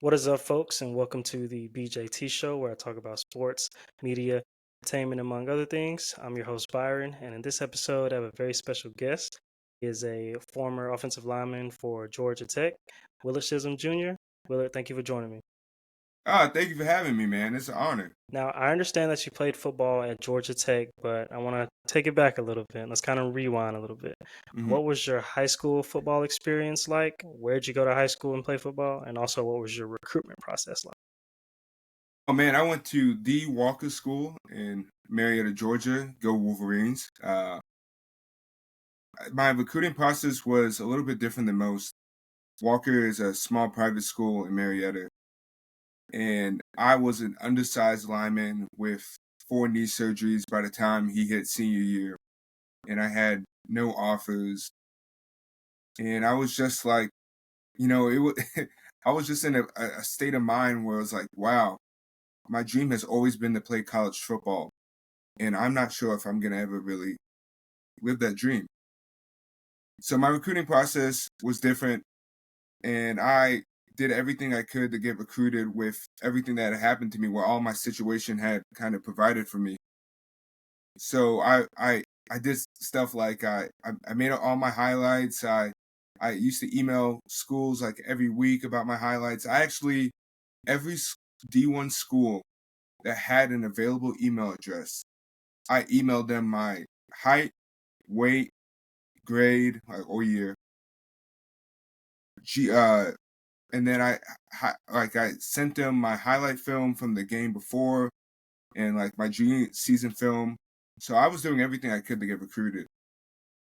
What is up, folks, and welcome to the BJT show where I talk about sports, media, entertainment, among other things. I'm your host, Byron, and in this episode, I have a very special guest. He is a former offensive lineman for Georgia Tech, Willard Scissum Jr. Willard, thank you for joining me. Thank you for having me, man. It's an honor. Now, I understand that you played football at Georgia Tech, but I want to take it back a little bit. Let's kind of rewind a little bit. hmm What was your high school football experience like? Where'd you go to high school and play football? And also, what was your recruitment process like? Oh man, I went to the Walker School in Marietta, Georgia. Go Wolverines! My recruiting process was a little bit different than most. Walker is a small private school in Marietta, and I was an undersized lineman with 4 knee surgeries by the time he hit senior year, and I had no offers. And I was just like, it was. I was just in a state of mind where I was like, wow, my dream has always been to play college football, and I'm not sure if I'm gonna ever really live that dream. So my recruiting process was different, and I did everything I could to get recruited with everything that had happened to me, where all my situation had kind of provided for me. So I did stuff like I made all my highlights. I used to email schools like every week about my highlights. I actually every D1 school that had an available email address, I emailed them my height, weight, grade, or year. G, and then I sent them my highlight film from the game before and like my junior season film. So I was doing everything I could to get recruited,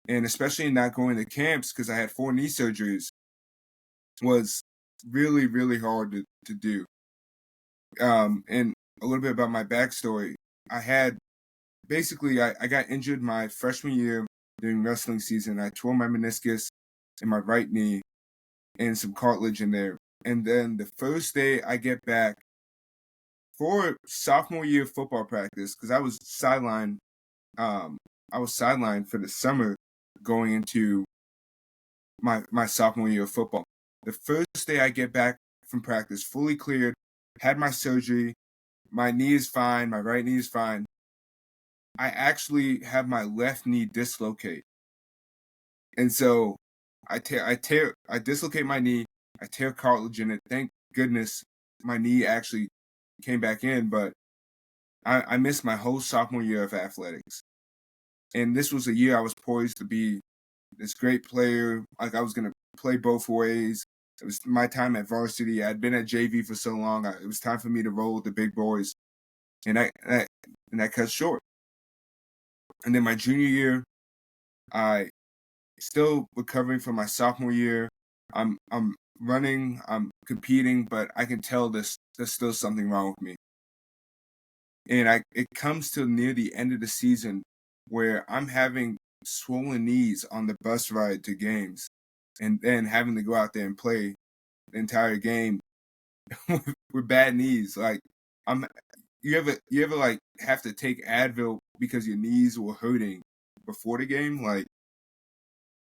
and especially not going to camps because I had 4 knee surgeries was really really hard to do. And a little bit about my backstory. I had basically I got injured my freshman year during wrestling season. I tore my meniscus in my right knee and some cartilage in there. And then the first day I get back for sophomore year football practice, because um I was sidelined for the summer going into my sophomore year of football. The first day I get back from practice, fully cleared, had my surgery, my knee is fine, my right knee is fine. I actually have my left knee dislocate. And so I dislocate my knee, I tear cartilage in it. Thank goodness my knee actually came back in, but I missed my whole sophomore year of athletics. And this was a year I was poised to be this great player. Like I was gonna play both ways. It was my time at varsity. I'd been at JV for so long. It was time for me to roll with the big boys, and I cut short. And then my junior year, I still recovering from my sophomore year. I'm running, I'm competing, but I can tell there's still something wrong with me. And it comes to near the end of the season where I'm having swollen knees on the bus ride to games, and then having to go out there and play the entire game with bad knees. Like I'm you ever like have to take Advil because your knees were hurting before the game? Like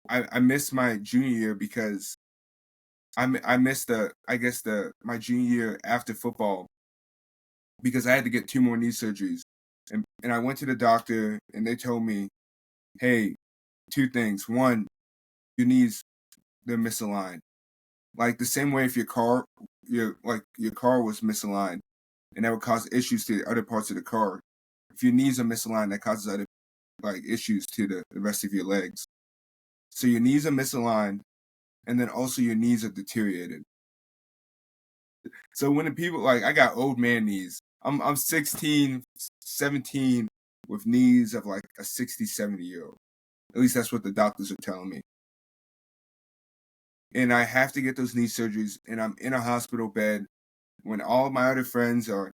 I missed my junior year because I missed the I guess the my junior year after football because I had to get 2 more knee surgeries. And I went to the doctor and they told me, hey, 2 things. One, your knees they're misaligned. Like the same way if your car was misaligned and that would cause issues to the other parts of the car. If your knees are misaligned, that causes other like issues to the rest of your legs. So your knees are misaligned and then also your knees are deteriorated. So when the people like I got old man knees. I'm 16, 17 with knees of like a 60, 70 year old. At least that's what the doctors are telling me. And I have to get those knee surgeries and I'm in a hospital bed when all my other friends are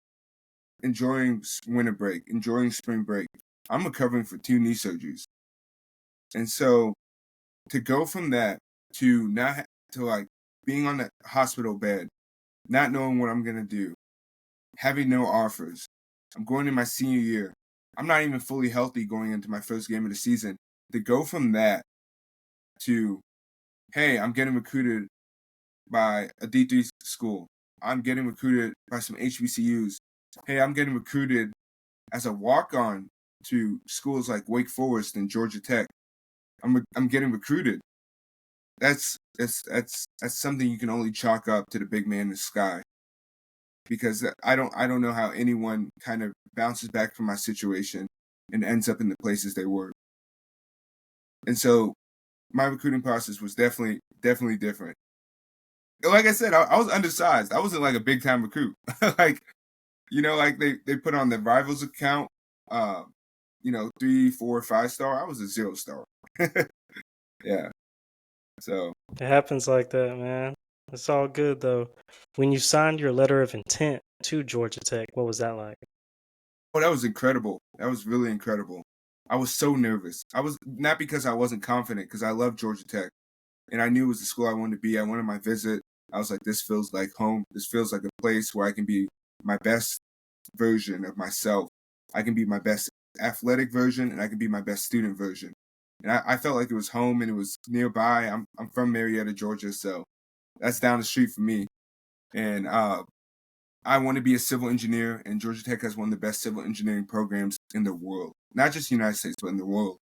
enjoying winter break, enjoying spring break. I'm recovering for 2 knee surgeries. And so to go from that to not to like being on the hospital bed, not knowing what I'm gonna do, having no offers. I'm going in my senior year. I'm not even fully healthy going into my first game of the season. To go from that to, hey, I'm getting recruited by a D3 school. I'm getting recruited by some HBCUs. Hey, I'm getting recruited as a walk-on to schools like Wake Forest and Georgia Tech. I'm getting recruited. That's something you can only chalk up to the big man in the sky, because I don't know how anyone kind of bounces back from my situation and ends up in the places they were. And so my recruiting process was definitely different. Like I said, I was undersized. I wasn't like a big time recruit. Like, like they put on the rivals account, 3, 4, 5 star. I was a 0 star. Yeah. So It happens like that, man. It's all good though. When you signed your letter of intent to Georgia Tech, what was that like? oh, that was incredible. That was really incredible. I was so nervous. I was not because I wasn't confident, because I love Georgia Tech and I knew it was the school I wanted to be. I wanted my visit. I was like, this feels like home. This feels like a place where I can be my best version of myself. I can be my best athletic version, and I can be my best student version. And I felt like it was home, and it was nearby. I'm from Marietta, Georgia, so that's down the street from me. And I want to be a civil engineer, and Georgia Tech has one of the best civil engineering programs in the world, not just the United States, but in the world.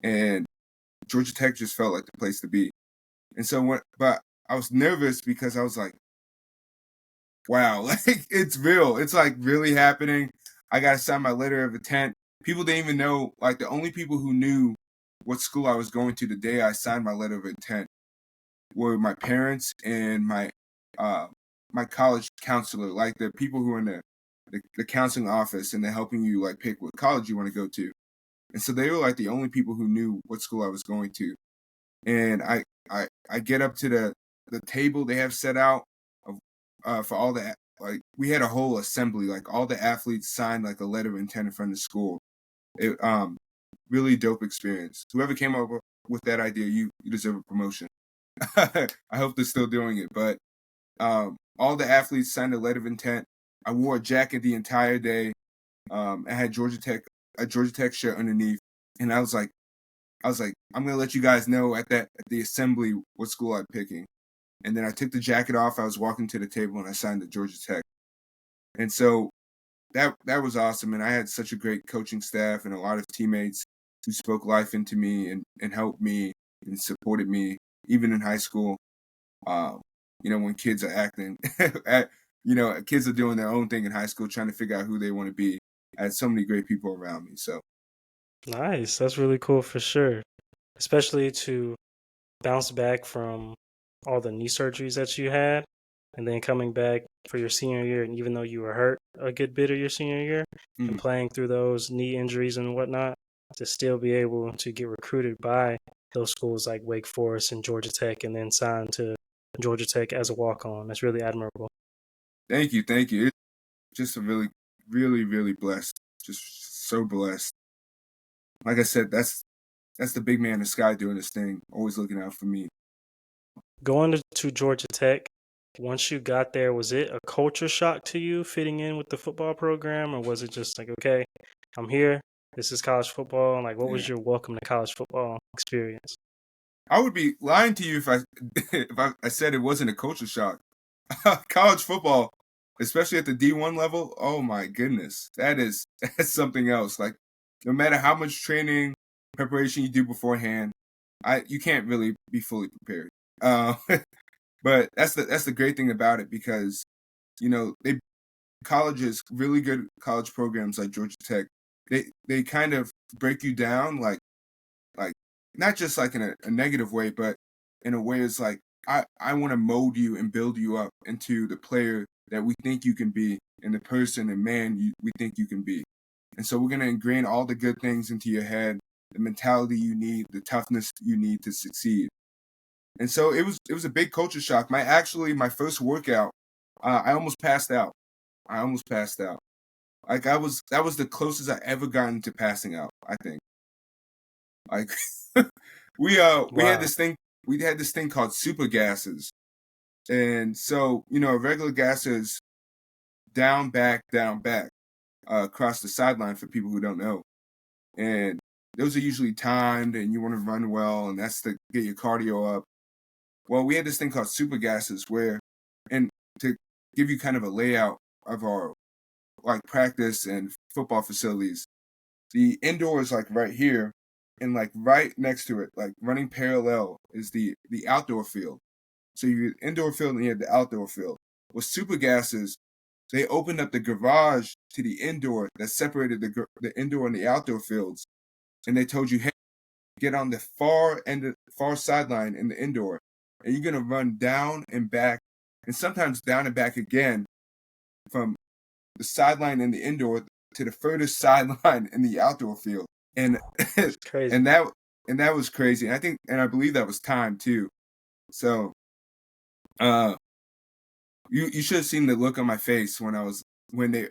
And Georgia Tech just felt like the place to be. And so but I was nervous because I was like, wow, like it's real. It's like really happening. I got to sign my letter of intent. People didn't even know, like the only people who knew what school I was going to the day I signed my letter of intent were my parents and my college counselor, like the people who are in the counseling office, and they're helping you like pick what college you want to go to. And so they were like the only people who knew what school I was going to. And I get up to the table they have set out for all the, like, we had a whole assembly, like all the athletes signed like a letter of intent in front of the school. It really dope experience. Whoever came up with that idea, you deserve a promotion. I hope they're still doing it. But all the athletes signed a letter of intent. I wore a jacket the entire day. I had a Georgia Tech shirt underneath, and I was like, I'm gonna let you guys know at the assembly what school I'm picking. And then I took the jacket off. I was walking to the table and I signed to Georgia Tech. And so that was awesome. And I had such a great coaching staff and a lot of teammates who spoke life into me and helped me and supported me, even in high school. When kids are acting, kids are doing their own thing in high school, trying to figure out who they want to be. I had so many great people around me. So Nice. That's really cool for sure. Especially to bounce back from all the knee surgeries that you had and then coming back for your senior year. And even though you were hurt a good bit of your senior year and playing through those knee injuries and whatnot, to still be able to get recruited by those schools like Wake Forest and Georgia Tech and then signed to Georgia Tech as a walk-on. That's really admirable. Thank you. It's just a really, really, really blessed. Just so blessed. Like I said, that's the big man in the sky doing his thing, always looking out for me. Going to Georgia Tech, once you got there, was it a culture shock to you fitting in with the football program, or was it just like, okay, I'm here, this is college football? Like, what was your welcome to college football experience? I would be lying to you if I said it wasn't a culture shock. College football, especially at the D1 level, oh my goodness, that's something else. Like, no matter how much training preparation you do beforehand, you can't really be fully prepared. But that's the great thing about it, because colleges, really good college programs like Georgia Tech, they kind of break you down, like not just like in a negative way, but in a way it's like, I want to mold you and build you up into the player that we think you can be, and the person and man we think you can be. And so we're going to ingrain all the good things into your head, the mentality you need, the toughness you need to succeed. And so it was a big culture shock. My first workout, I almost passed out. Like, that was the closest I ever gotten to passing out, I think. Like, we had this thing called super gases. And so, a regular gas is down, back, across the sideline, for people who don't know. And those are usually timed, and you want to run well, and that's to get your cardio up. Well, we had this thing called super gases, and to give you kind of a layout of our like practice and football facilities. The indoor is like right here, and like right next to it, like running parallel, is the outdoor field. So you have indoor field and you have the outdoor field. With Super Gases, they opened up the garage to the indoor that separated the indoor and the outdoor fields, and they told you, hey, get on the far sideline in the indoor, and you're gonna run down and back, and sometimes down and back again from the sideline in the indoor to the furthest sideline in the outdoor field, and It's crazy. and that was crazy. And I believe that was timed too. So, you should have seen the look on my face when they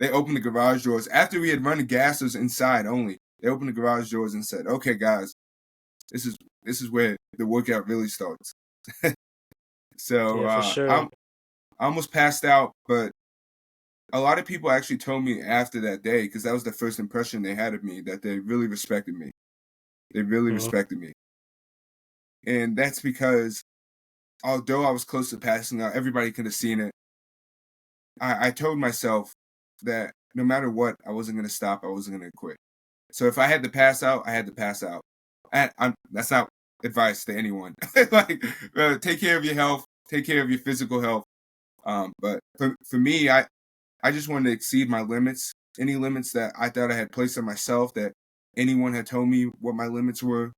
they opened the garage doors after we had run the gases inside only. They opened the garage doors and said, "Okay, guys, this is where the workout really starts." So Yeah, for sure. I almost passed out, but a lot of people actually told me after that day, because that was the first impression they had of me, that they really respected me. They really Mhm. respected me. And that's because although I was close to passing out, everybody could have seen it. I told myself that no matter what, I wasn't going to stop. I wasn't going to quit. So if I had to pass out, I had to pass out. That's not advice to anyone. Like, take care of your health, take care of your physical health. But for me, I just wanted to exceed my limits, any limits that I thought I had placed on myself, that anyone had told me what my limits were.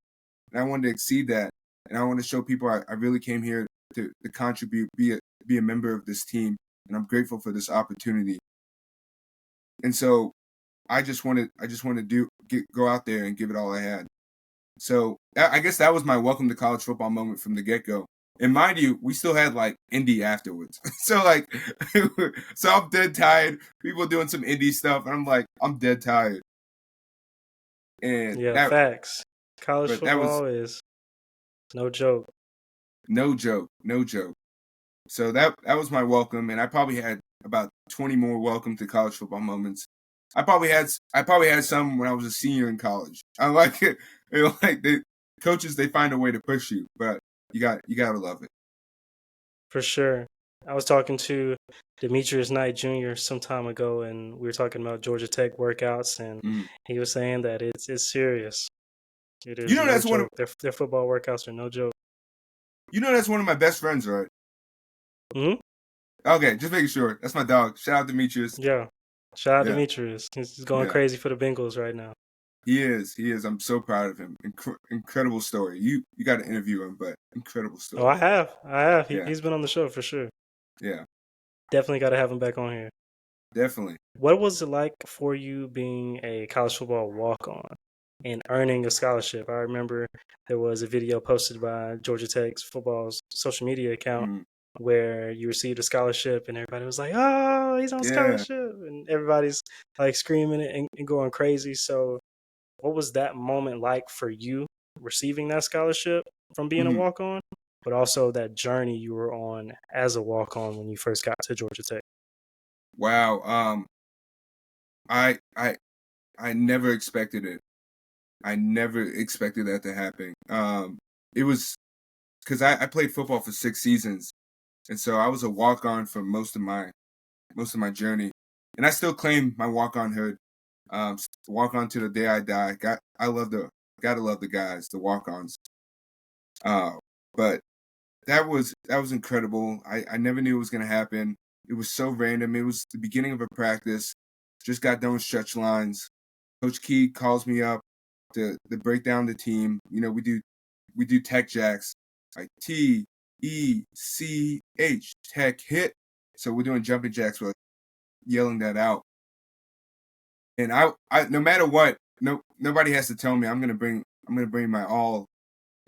And I wanted to exceed that. And I want to show people I really came here to contribute, be a member of this team. And I'm grateful for this opportunity. And so I just wanted to go out there and give it all I had. So I guess that was my welcome to college football moment from the get-go. And mind you, we still had like indie afterwards. So like, so I'm dead tired. People doing some indie stuff, and I'm like, I'm dead tired. And Yeah, facts. College that was football is no joke. no joke, no joke. So that was my welcome, and I probably had about 20 more welcome to college football moments. I probably had some when I was a senior in college. I like it. Like the coaches, they find a way to push you, but you gotta love it. For sure. I was talking to Demetrius Knight Jr. some time ago, and we were talking about Georgia Tech workouts, and Mm. he was saying that it's serious. It You is know no that's one of joke. Their football workouts are no joke. that's one of my best friends, right? Hmm. Okay, just making sure. That's my dog. Shout out Demetrius. Yeah. Shout out Yeah, Demetrius. He's going yeah. crazy for the Bengals right now. He is. He is. I'm so proud of him. Incredible story. You got to interview him, but incredible Oh, story. I have. I have. Yeah, He's been on the show for sure. yeah, Definitely got to have him back on here. definitely. What was it like for you being a college football walk-on and earning a scholarship? I remember there was a video posted by Georgia Tech's football's social media account Mm. where you received a scholarship and everybody was like, "Oh, he's on Yeah. scholarship," and everybody's like screaming and going crazy. So, what was that moment like for you receiving that scholarship from being a Hmm. walk-on, but also that journey you were on as a walk-on when you first got to Georgia Tech? Wow. I I I never expected it. I never expected that to happen. It was because I played football for 6 seasons, and so I was a walk on for most of my journey, and I still claim my walk on hood. Walk on to the day I die. Gotta love the guys, the walk ons. Uh, but that was incredible. I never knew it was gonna happen. It was so random. It was the beginning of a practice. Just got done with stretch lines. Coach Key calls me up to break down the team. You know, we do tech jacks, like TECH, tech hit. So we're doing jumping jacks, we're yelling that out. And I no matter what, nobody has to tell me I'm gonna bring my all.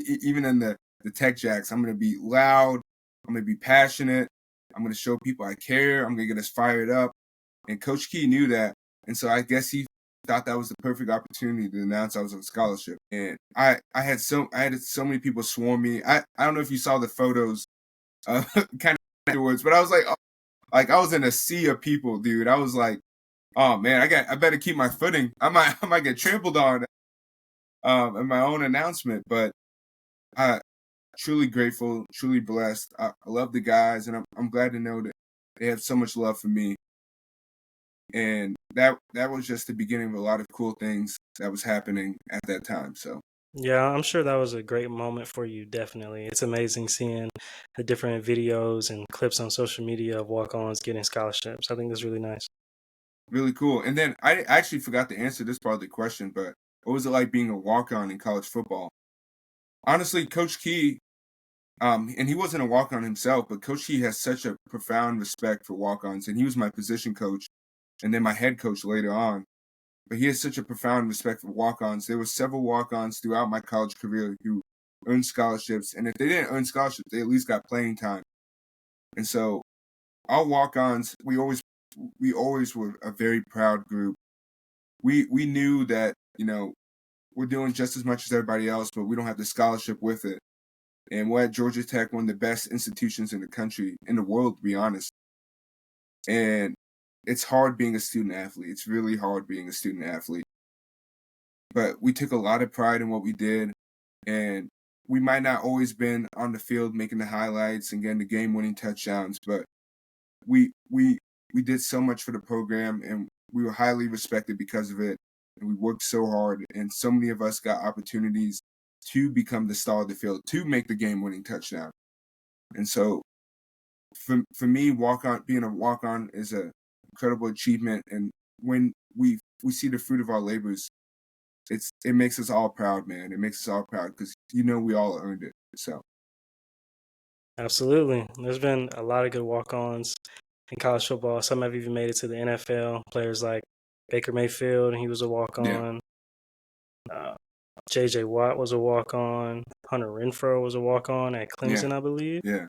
Even in the tech jacks, I'm gonna be loud, I'm gonna be passionate, I'm gonna show people I care, I'm gonna get us fired up. And Coach Key knew that. And so I guess he thought that was the perfect opportunity to announce I was on scholarship. And I had so many people swarm me. I don't know if you saw the photos kind of afterwards, but I was like, oh, like I was in a sea of people, dude. I was like, oh man, I better keep my footing. I might get trampled on in my own announcement. But I truly grateful, truly blessed. I love the guys, and I'm glad to know that They had so much love for me, and that was just the beginning of a lot of cool things that was happening at that time. So Yeah, I'm sure that was a great moment for you, definitely. It's amazing seeing the different videos and clips on social media of walk-ons getting scholarships. I think that's really nice. really cool. And then I actually forgot to answer this part of the question, but what was it like being a walk-on in college football? Honestly, Coach Key, and he wasn't a walk-on himself, but Coach Key has such a profound respect for walk-ons, and he was my position coach and then my head coach later on. But he has such a profound respect for walk-ons. There were several walk-ons throughout my college career who earned scholarships, and if they didn't earn scholarships, they at least got playing time. And so our walk-ons, we always were a very proud group. We knew that, we're doing just as much as everybody else, but we don't have the scholarship with it. And we're at Georgia Tech, one of the best institutions in the country, in the world, to be honest. And it's hard being a student athlete. It's really hard being a student athlete. But we took a lot of pride in what we did, and we might not always been on the field making the highlights and getting the game-winning touchdowns, but we did so much for the program, and we were highly respected because of it. And we worked so hard, and so many of us got opportunities to become the star of the field, to make the game-winning touchdown. And so, for me, being a walk-on is an incredible achievement. And when we see the fruit of our labors, it makes us all proud, man. It makes us all proud because we all earned it. So Absolutely. There's been a lot of good walk-ons in college football. Some have even made it to the NFL. Players like Baker Mayfield, he was a yeah, walk-on. Uh, J.J. Watt was a walk-on. Hunter Renfrow was a walk-on at yeah, Clemson, I believe. yeah.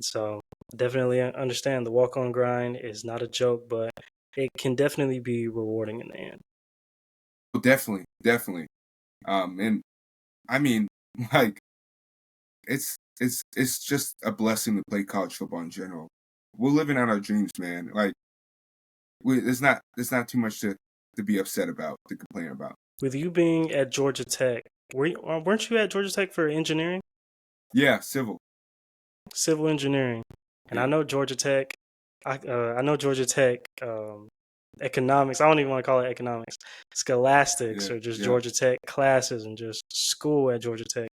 So definitely understand the walk-on grind is not a joke, but it can definitely be rewarding in the end. Well, definitely, definitely. And I mean, like, it's just a blessing to play college football in general. We're living out our dreams, man. Like, there's not too much to be upset about, to complain about. With you being at Georgia Tech, weren't you at Georgia Tech for engineering, Yeah, civil. civil engineering? And I Yeah, know Georgia Tech. I know Georgia Tech economics. I don't even want to call it economics. Scholastics yeah, or just yeah. Georgia Tech classes and just school at Georgia Tech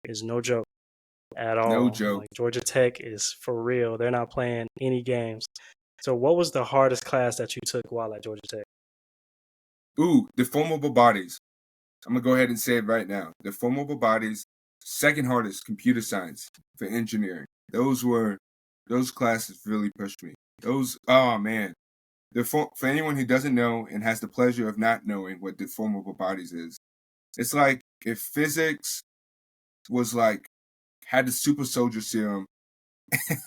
is no joke at No all. joke. Like Georgia Tech is for real. They're not playing any games. So, what was the hardest class that you took while at Georgia Tech? Ooh, deformable bodies. I'm gonna go ahead and say it right now. Deformable bodies. Second hardest, computer science for engineering. Those classes really pushed me. Oh man. For anyone who doesn't know and has the pleasure of not knowing what deformable bodies is, it's like if physics was like had the super soldier serum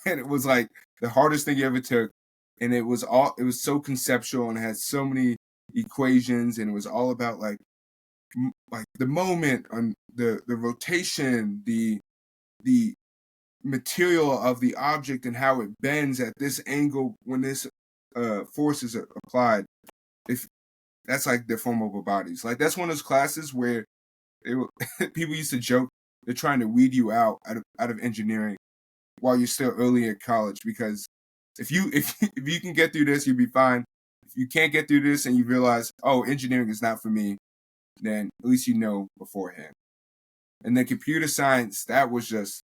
and it was like the hardest thing you ever took, and it was so conceptual and it had so many equations, and it was all about like the moment on the rotation, the material of the object and how it bends at this angle when this force is applied. If that's like deformable bodies, like that's one of those classes where people used to joke they're trying to weed you out of engineering while you're still early in college, because if you can get through this, you'll be fine. If you can't get through this and you realize, oh, engineering is not for me, then at least you know beforehand. And then computer science, that was just,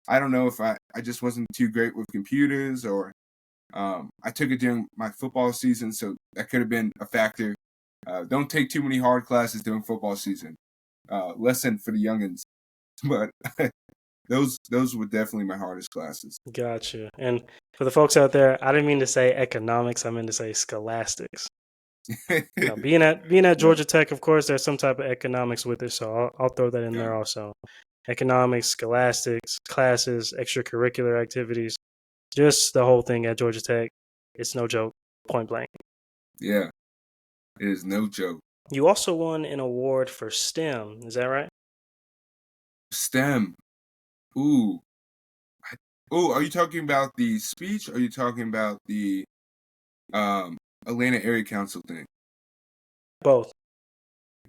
I don't know if I just wasn't too great with computers, or I took it during my football season, so that could have been a factor. Don't take too many hard classes during football season. Lesson for the youngins. But those were definitely my hardest classes. Gotcha. And for the folks out there, I didn't mean to say economics. I meant to say scholastics. Now, being at Yeah, Georgia Tech, of course, there's some type of economics with it, so I'll throw that in yeah, there also. Economics, scholastics, classes, extracurricular activities, just the whole thing at Georgia Tech. It's no joke, point blank. yeah. It is no joke. You also won an award for STEM, is that right? STEM. Ooh. Ooh, are you talking about the speech, or are you talking about the um Atlanta Area Council thing? Both.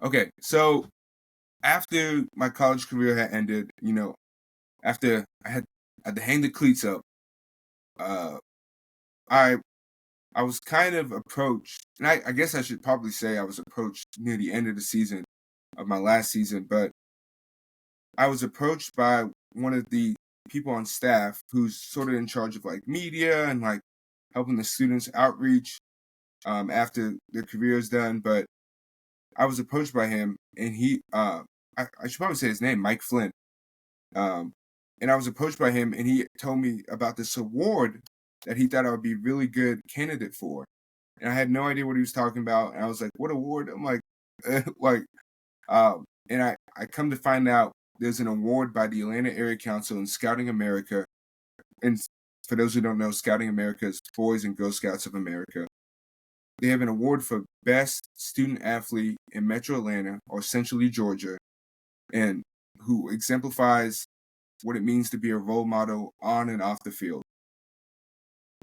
Okay, so after my college career had ended, after I had to hang the cleats up, uh, I I was kind of approached, and I guess I should probably say I was approached near the end of the season of my last season, but I was approached by one of the people on staff who's sort of in charge of like media and like helping the students outreach after their career is done. But I was approached by him, and I should probably say his name, Mike Flynn. Um, and I was approached by him, and he told me about this award that he thought I would be a really good candidate for. And I had no idea what he was talking about. And I was like, "What award?" I'm like, like, and I come to find out there's an award by the Atlanta Area Council and Scouting America. And for those who don't know, Scouting America is Boys and Girl Scouts of America. They have an award for best student athlete in Metro Atlanta or Centrally Georgia, and who exemplifies what it means to be a role model on and off the field.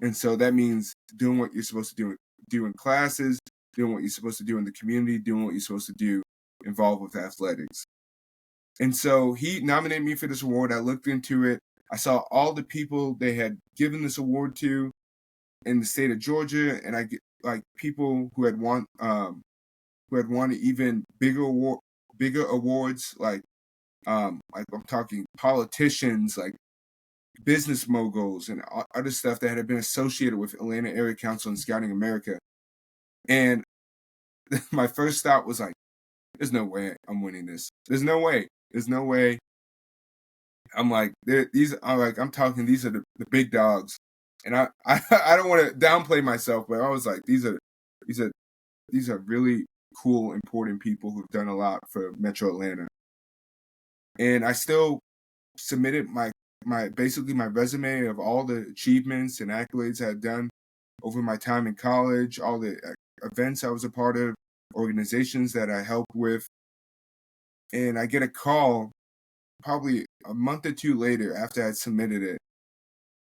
And so that means doing what you're supposed to do in classes, doing what you're supposed to do in the community, doing what you're supposed to do involved with athletics. And so he nominated me for this award. I looked into it. I saw all the people they had given this award to in the state of Georgia, and I get like people who had won even bigger awards, like I'm talking politicians, like business moguls and other stuff that had been associated with Atlanta Area Council and Scouting America. And my first thought was like, there's no way I'm winning this. There's no way. There's no way. I'm like, these are like, I'm talking, these are the big dogs. And I don't want to downplay myself, but I was like, these are really cool, important people who've done a lot for Metro Atlanta. And I still submitted my basically my resume of all the achievements and accolades I had done over my time in college, all the events I was a part of, organizations that I helped with. And I get a call probably a month or two later after I'd submitted it.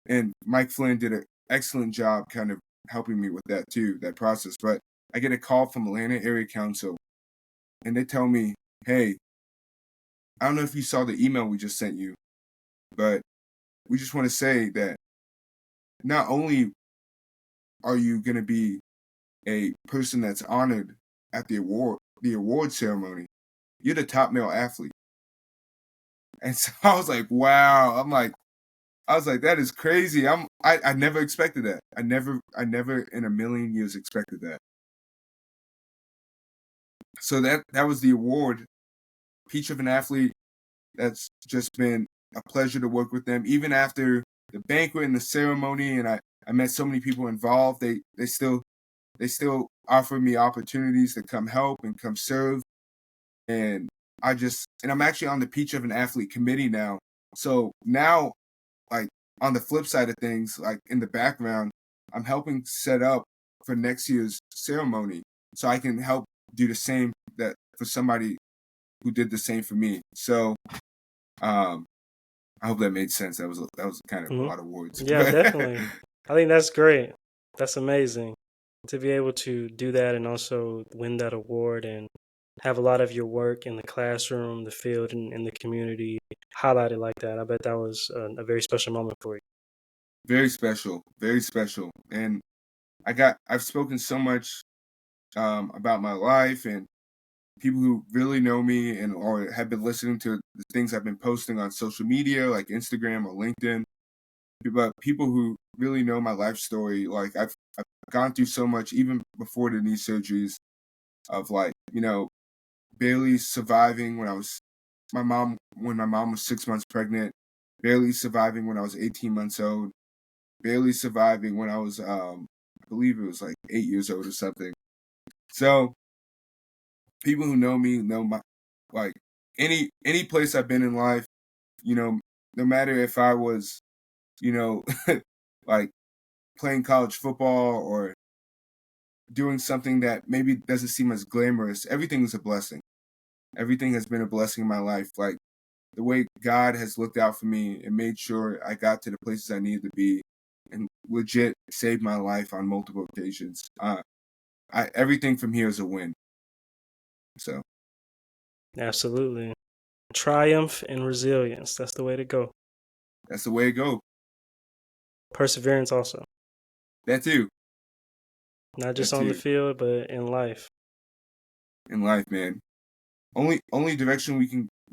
And Mike Flynn did an excellent job kind of helping me with that too, that process. But I get a call from Atlanta Area Council, and they tell me, hey, I don't know if you saw the email we just sent you, but we just want to say that not only are you going to be a person that's honored at the award ceremony, you're the top male athlete. And so I was like, wow. I was like, that is crazy. I never expected that. I never in a million years expected that. So that was the award. Peach of an Athlete. That's just been a pleasure to work with them. Even after the banquet and the ceremony, and I met so many people involved, they still offer me opportunities to come help and come serve. And I'm actually on the Peach of an Athlete committee now. So now, like, on the flip side of things, like in the background, I'm helping set up for next year's ceremony so I can help do the same that for somebody who did the same for me. So I hope that made sense. That was kind of a lot of words. Yeah, definitely. I think that's great. That's amazing to be able to do that and also win that award and have a lot of your work in the classroom, the field, and in the community highlighted like that. I bet that was a very special moment for you. Very special, very special. And I've spoken so much about my life, and people who really know me and or have been listening to the things I've been posting on social media like Instagram or LinkedIn. But people who really know my life story, like I've gone through so much even before the knee surgeries of like, barely surviving when my mom was 6 months pregnant, barely surviving when I was 18 months old, barely surviving when I was I believe it was like 8 years old or something. So people who know me know my like any place I've been in life, no matter if I was, like playing college football or doing something that maybe doesn't seem as glamorous, everything is a blessing. Everything has been a blessing in my life. Like the way God has looked out for me and made sure I got to the places I needed to be and legit saved my life on multiple occasions. Everything from here is a win. So Absolutely. Triumph and resilience. That's the way to go. that's the way to go. Perseverance also. That too. Not That just on the too. field, but in life. In life, man. Only direction we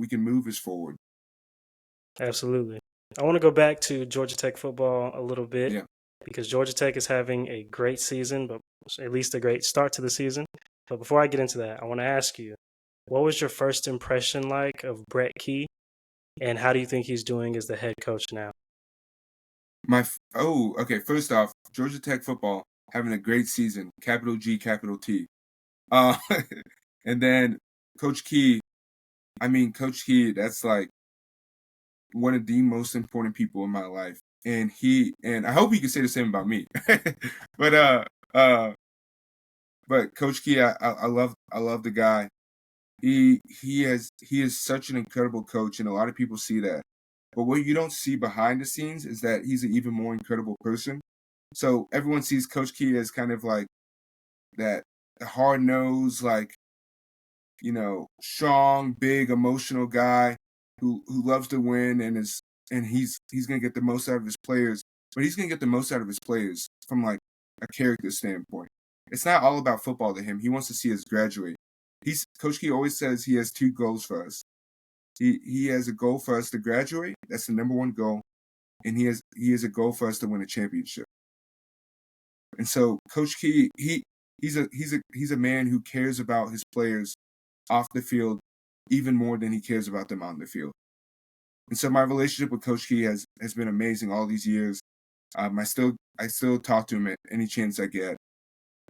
can move is forward. Absolutely. I want to go back to Georgia Tech football a little bit Yeah. because Georgia Tech is having a great season, but at least a great start to the season. But before I get into that, I want to ask you, what was your first impression like of Brent Key, and how do you think he's doing as the head coach now? Okay. First off, Georgia Tech football having a great season. Capital G, capital T. Uh, and then Coach Key. I mean, Coach Key. That's like one of the most important people in my life, and I hope he can say the same about me. but uh, but Coach Key, I love the guy. He is such an incredible coach, and a lot of people see that. But what you don't see behind the scenes is that he's an even more incredible person. So everyone sees Coach Key as kind of like that hard nosed, like, strong, big, emotional guy who loves to win and he's gonna get the most out of his players, but he's gonna get the most out of his players from like a character standpoint. It's not all about football to him. He wants to see us graduate. He's Coach Key always says he has two goals for us. He has a goal for us to graduate. That's the number one goal, and he has a goal for us to win a championship. And so Coach Key, he's a man who cares about his players off the field even more than he cares about them on the field. And so my relationship with Coach Key has been amazing all these years. I still talk to him at any chance I get,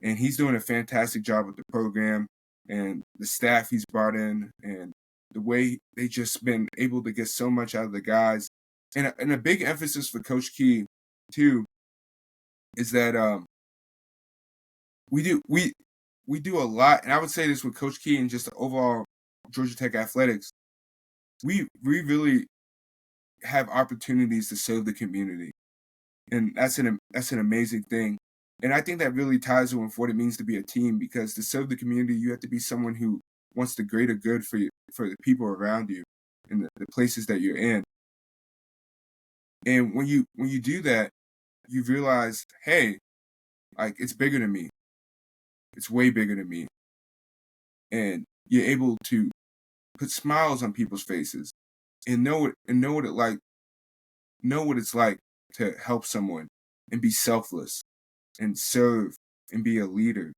and he's doing a fantastic job with the program and the staff he's brought in, and the way they just been able to get so much out of the guys. And a big emphasis for Coach Key too is that we do we do a lot, and I would say this with Coach Key and just the overall Georgia Tech athletics. We really have opportunities to serve the community, and that's an amazing thing. And I think that really ties in with what it means to be a team, because to serve the community, you have to be someone who wants the greater good for the people around you and the places that you're in. And when you do that, you realize, hey, like it's bigger than me. It's way bigger than me, and you're able to put smiles on people's faces and know what it's like to help someone and be selfless and serve and be a leader.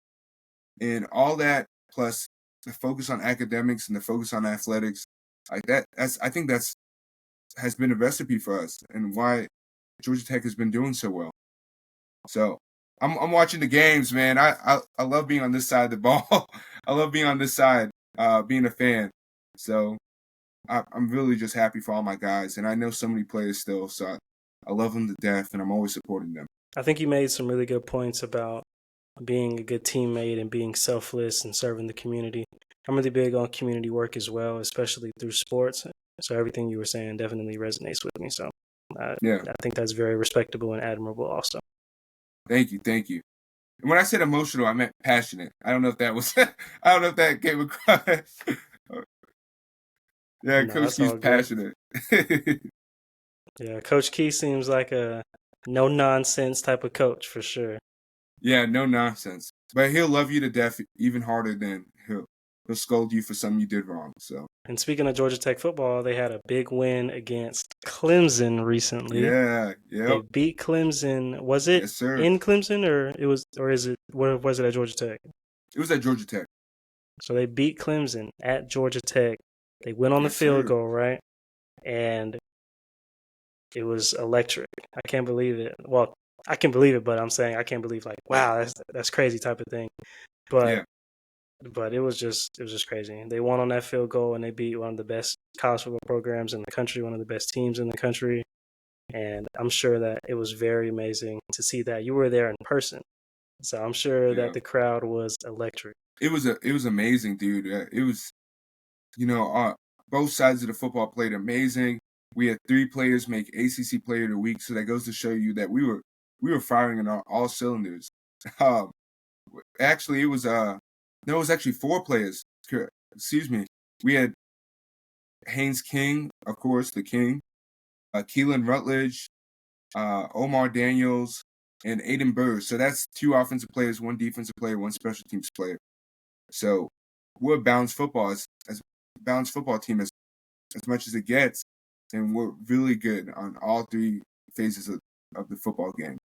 And all that plus the focus on academics and the focus on athletics, like I think that's has been a recipe for us and why Georgia Tech has been doing so well. So I'm watching the games, man. I love being on this side of the ball. I love being on this side, being a fan. So I'm really just happy for all my guys, and I know so many players still, so I love them to death, and I'm always supporting them. I think you made some really good points about being a good teammate and being selfless and serving the community. I'm really big on community work as well, especially through sports. So everything you were saying definitely resonates with me. So Yeah, I think that's very respectable and admirable also. thank you. And when I said emotional, I meant passionate. I don't know if that was, I don't know if that came across. Yeah, No, Coach that's Key's all good. passionate. Yeah, Coach Key seems like a no nonsense type of coach for sure. Yeah, no nonsense. But he'll love you to death even harder than he'll scold you for something you did wrong. So And speaking of Georgia Tech football, they had a big win against Clemson recently. yeah, They yep, beat Clemson. Was it yes, sir. in Clemson or is it where was it at Georgia Tech? It was at Georgia Tech. So they beat Clemson at Georgia Tech. They went on the Yes, field sir. goal, right? And it was electric. I can't believe it. Well, I can believe it, but I'm saying I can't believe like, wow, that's crazy type of thing. But Yeah, it was just crazy. They won on that field goal and they beat one of the best college football programs in the country, one of the best teams in the country. And I'm sure that it was very amazing to see that. You were there in person. So I'm sure that yeah. the crowd was electric. It was amazing, dude. It was, you know, both sides of the football played amazing. We had three players make ACC Player of the Week, so that goes to show you that we were firing on all cylinders. Um, actually, it was no, it was actually four players. Excuse me. We had Haynes King, of course, the King, Keelan Rutledge, Omar Daniels, and Aiden Burr. So that's 2 offensive players, 1 defensive player, 1 special teams player. So we're a balanced football as balanced football team as much as it gets, and we're really good on all 3 phases of the football game.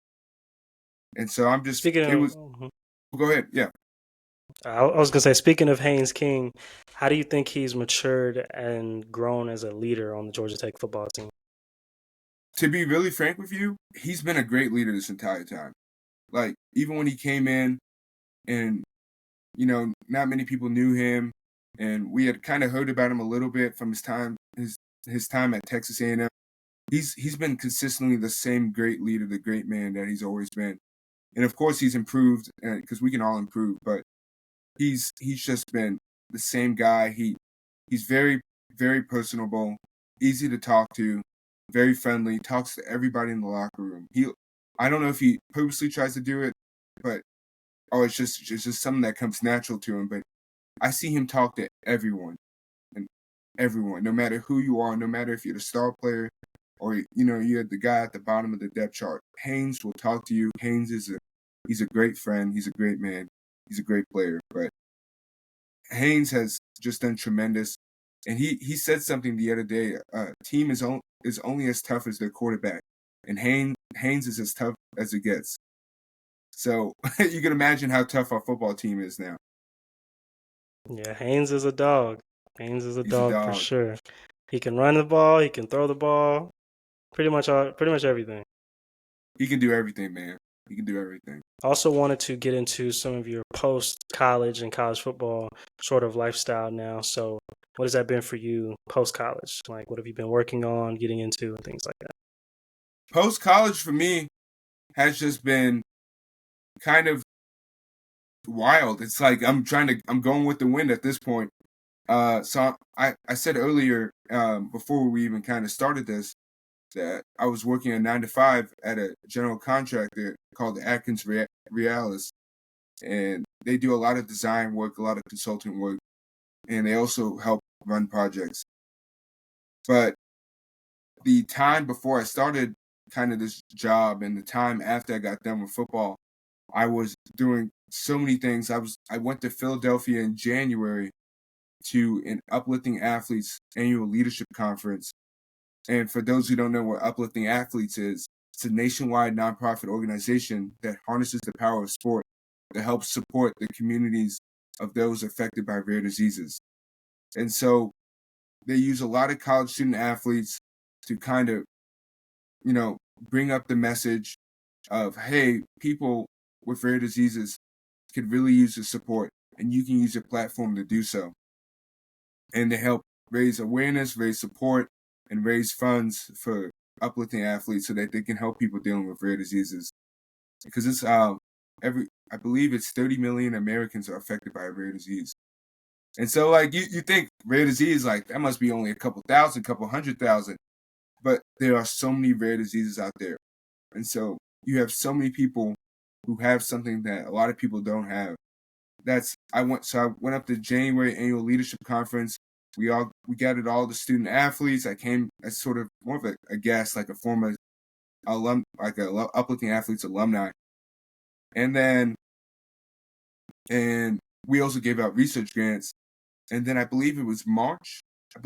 And so I'm just Speaking it of, was go ahead, yeah. I was gonna say, speaking of Haynes King, how do you think he's matured and grown as a leader on the Georgia Tech football team? To be really frank with you, he's been a great leader this entire time. Like, even when he came in and, not many people knew him, and we had kind of heard about him a little bit from his time at Texas A&M. He's been consistently the same great leader, the great man that he's always been. And of course he's improved, because we can all improve, but he's just been the same guy. He's very, very personable, easy to talk to, very friendly, talks to everybody in the locker room. I don't know if he purposely tries to do it, but it's just something that comes natural to him. But I see him talk to everyone, and everyone, no matter who you are, no matter if you're the star player or you're the guy at the bottom of the depth chart. Haynes will talk to you. Haynes he's a great friend. He's a great man. He's a great player. But Haynes has just done tremendous. And he said something the other day. Team is only as tough as their quarterback, and Haynes is as tough as it gets. So you can imagine how tough our football team is now. Yeah, Haynes is a dog. Haynes is a He's a dog for dog. sure. He can run the ball. He can throw the ball. Pretty much everything. He can do everything, man. He can do everything. Also wanted to get into some of your post-college and college football sort of lifestyle now. So what has that been for you post-college? Like, what have you been working on, getting into, and things like that? Post-college for me has just been kind of wild. It's like I'm going with the wind at this point. So I said earlier, before we even kind of started this, that I was working a 9 to 5 at a general contractor called Atkins Realis, and they do a lot of design work, a lot of consulting work, and they also help run projects. But the time before I started kind of this job and the time after I got done with football, I was doing so many things. I went to Philadelphia in January to an Uplifting Athletes annual leadership conference. And for those who don't know what Uplifting Athletes is, it's a nationwide nonprofit organization that harnesses the power of sport to help support the communities of those affected by rare diseases. And so they use a lot of college student athletes to kind of, bring up the message of, hey, people with rare diseases could really use the support, and you can use your platform to do so. And they help raise awareness, raise support, and raise funds for uplifting athletes so that they can help people dealing with rare diseases. Because it's I believe it's 30 million Americans are affected by a rare disease. And so, like, you think rare disease, like, that must be only a couple thousand, couple 100,000. But there are so many rare diseases out there. And so you have so many people who have something that a lot of people don't have. I went up to January annual leadership conference. We gathered all the student athletes. I came as sort of more of a guest, like a former uplifting athletes alumni. And we also gave out research grants. And then I believe it was March. I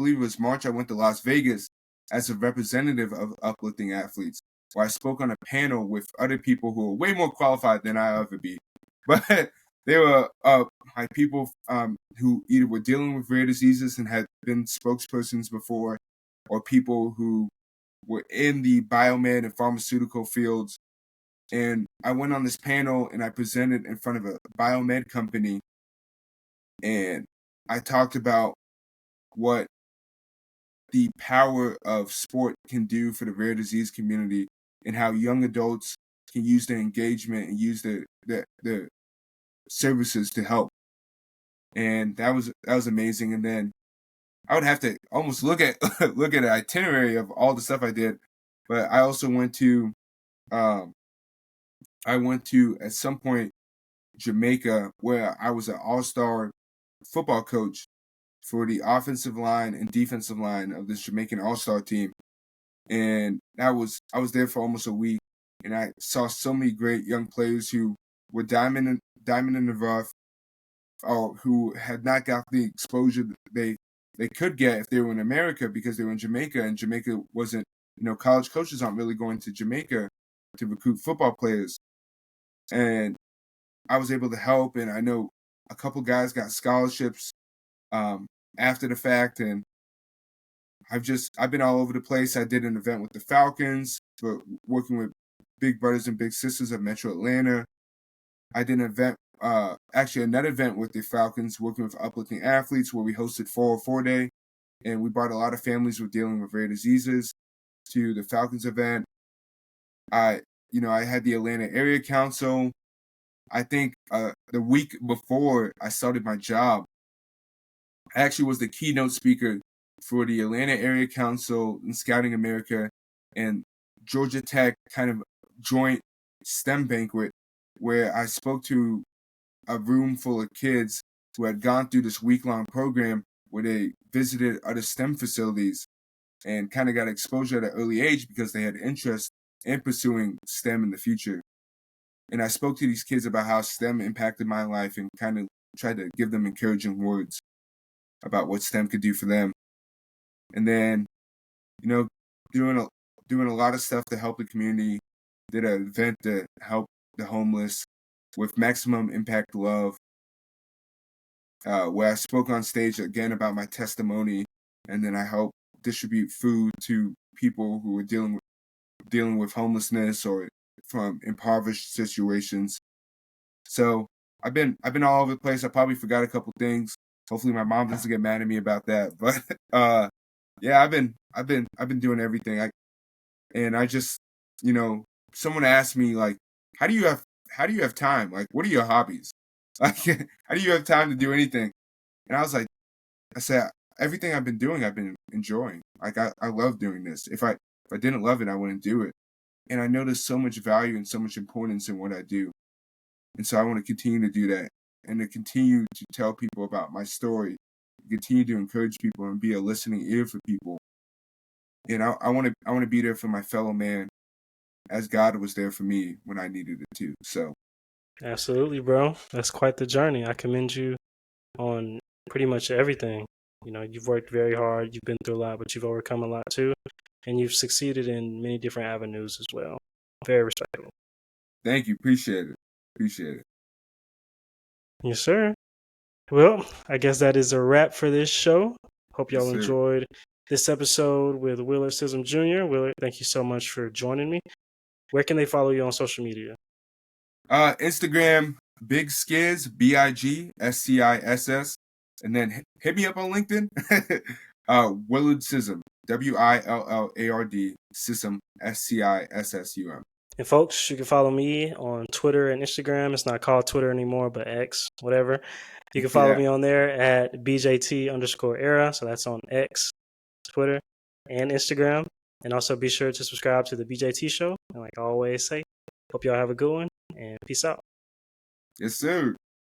went to Las Vegas as a representative of uplifting athletes, where I spoke on a panel with other people who are way more qualified than I ever be. But they were people who either were dealing with rare diseases and had been spokespersons before, or people who were in the biomed and pharmaceutical fields. And I went on this panel and I presented in front of a biomed company, and I talked about what the power of sport can do for the rare disease community, and how young adults can use their engagement and use their services to help. And that was amazing. And then I would have to almost look at an itinerary of all the stuff I did. But I also went to at some point Jamaica, where I was an all-star football coach for the offensive line and defensive line of this Jamaican all-star team. And I was there for almost a week, and I saw so many great young players who were diamond in the rough, or who had not got the exposure they could get if they were in America because they were in Jamaica, and Jamaica wasn't, college coaches aren't really going to Jamaica to recruit football players. And I was able to help, and I know a couple guys got scholarships after the fact, and I've been all over the place. I did an event with the Falcons, but working with big brothers and big sisters of Metro Atlanta. I did an event, actually another event with the Falcons, working with uplifting athletes, where we hosted 404 Day, and we brought a lot of families who were dealing with rare diseases to the Falcons event. I had the Atlanta Area Council. I think the week before I started my job, I actually was the keynote speaker for the Atlanta Area Council and Scouting America and Georgia Tech kind of joint STEM banquet, where I spoke to a room full of kids who had gone through this week-long program where they visited other STEM facilities and kind of got exposure at an early age because they had interest in pursuing STEM in the future. And I spoke to these kids about how STEM impacted my life and kind of tried to give them encouraging words about what STEM could do for them. And then, doing a lot of stuff to help the community. Did an event to help the homeless with Maximum Impact Love, where I spoke on stage again about my testimony, and then I helped distribute food to people who were dealing with homelessness or from impoverished situations. So I've been all over the place. I probably forgot a couple things. Hopefully my mom doesn't get mad at me about that. But yeah, I've been doing everything. I just, someone asked me, like, how do you have time? Like, what are your hobbies? Like, how do you have time to do anything? And I said, everything I've been doing, I've been enjoying. Like, I love doing this. If I didn't love it, I wouldn't do it. And I know there's so much value and so much importance in what I do. And so I want to continue to do that, and to continue to tell people about my story, continue to encourage people and be a listening ear for people. And I want to be there for my fellow man, as God was there for me when I needed it too. So Absolutely, bro. That's quite the journey. I commend you on pretty much everything. You've worked very hard, you've been through a lot, but you've overcome a lot too. And you've succeeded in many different avenues as well. Very respectable. Thank you. Appreciate it. Yes, sir. Well, I guess that is a wrap for this show. Hope y'all enjoyed this episode with Willard Scissum Jr. Willard, thank you so much for joining me. Where can they follow you on social media? Instagram, Big Skiz, BIGSCISS, and then hit me up on LinkedIn. Willard Scissum, WILLARD, Scissum, SCISSUM. And folks, you can follow me on Twitter and Instagram. It's not called Twitter anymore, but X, whatever. You can follow me on there at BJT_era. So that's on X, Twitter, and Instagram. And also be sure to subscribe to the BJT show. And like I always say, hope y'all have a good one, and peace out. Yes, sir.